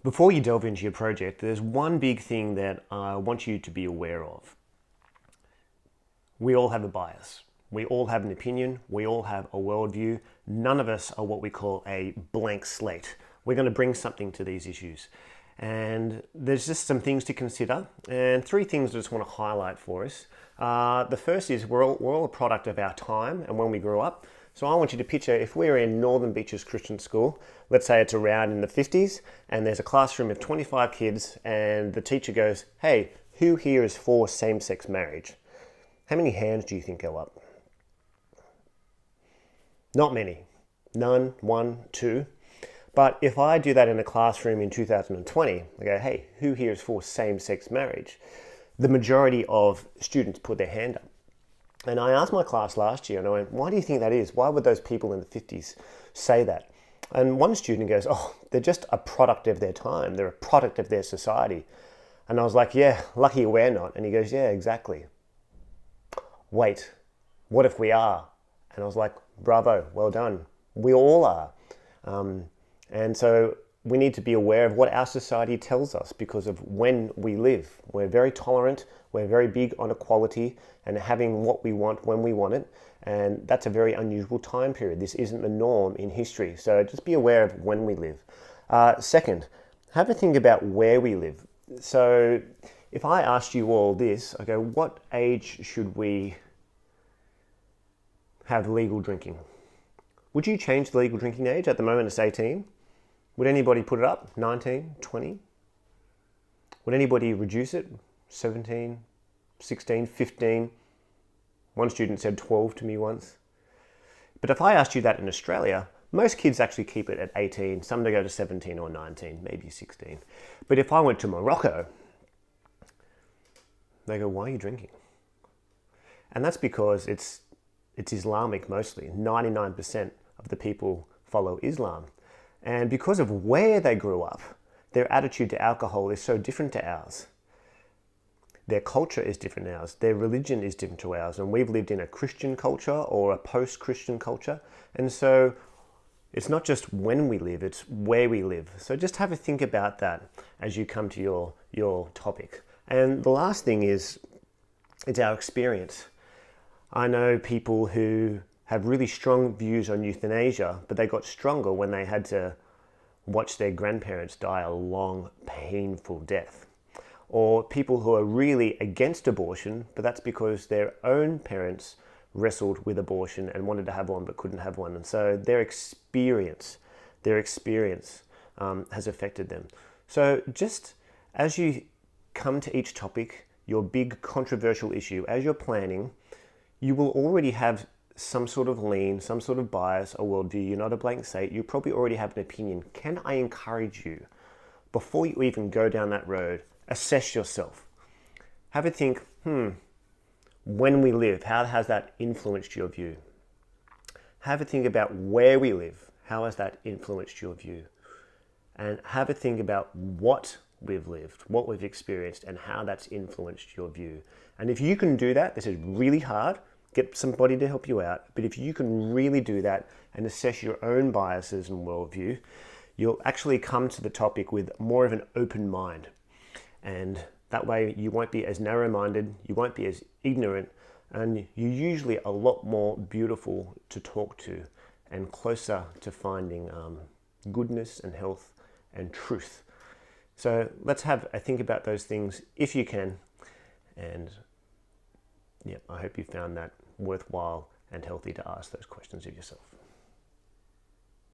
Before you delve into your project, there's one big thing that I want you to be aware of. We all have a bias. We all have an opinion. We all have a worldview. None of us are what we call a blank slate. We're going to bring something to these issues. And there's just some things to consider, and three things I just want to highlight for us. The first is we're all a product of our time and when we grew up. So I want you to picture if we're in Northern Beaches Christian School, let's say it's around in the 50s, and there's a classroom of 25 kids, and the teacher goes, "Hey, who here is for same-sex marriage?" How many hands do you think go up? Not many. None, one, two. But if I do that in a classroom in 2020, I go, "Hey, who here is for same-sex marriage?" The majority of students put their hand up. And I asked my class last year, and I went, "Why do you think that is? Why would those people in the 50s say that?" And one student goes, "Oh, they're just a product of their time. They're a product of their society." And I was like, "Yeah, lucky we're not." And he goes, "Yeah, exactly. Wait, what if we are?" And I was like, "Bravo, well done. We all are." And so we need to be aware of what our society tells us because of when we live. We're very tolerant, we're very big on equality and having what we want when we want it. And that's a very unusual time period. This isn't the norm in history. So just be aware of when we live. Second, have a think about where we live. So if I asked you all this, I go, what age should we have legal drinking? Would you change the legal drinking age? At the moment it's 18. Would anybody put it up? 19, 20? Would anybody reduce it? 17, 16, 15? One student said 12 to me once. But if I asked you that in Australia, most kids actually keep it at 18. Some to go to 17 or 19, maybe 16. But if I went to Morocco, they go, "Why are you drinking?" And that's because it's Islamic mostly. 99% of the people follow Islam. And because of where they grew up, their attitude to alcohol is so different to ours. Their culture is different to ours. Their religion is different to ours. And we've lived in a Christian culture or a post-Christian culture. And so it's not just when we live, it's where we live. So just have a think about that as you come to your topic. And the last thing is, it's our experience. I know people who have really strong views on euthanasia, but they got stronger when they had to watch their grandparents die a long, painful death. Or people who are really against abortion, but that's because their own parents wrestled with abortion and wanted to have one but couldn't have one. And so their experience has affected them. So just as you come to each topic, your big controversial issue, as you're planning, you will already have some sort of lean, some sort of bias or worldview. You're not a blank slate. You probably already have an opinion. Can I encourage you, before you even go down that road, assess yourself. Have a think, when we live, how has that influenced your view? Have a think about where we live. How has that influenced your view? And have a think about what we've lived, what we've experienced, and how that's influenced your view. And if you can do that, this is really hard, get somebody to help you out, but if you can really do that and assess your own biases and worldview, you'll actually come to the topic with more of an open mind. And that way you won't be as narrow-minded, you won't be as ignorant, and you're usually a lot more beautiful to talk to and closer to finding goodness and health and truth. So let's have a think about those things if you can. And I hope you found that worthwhile and healthy to ask those questions of yourself.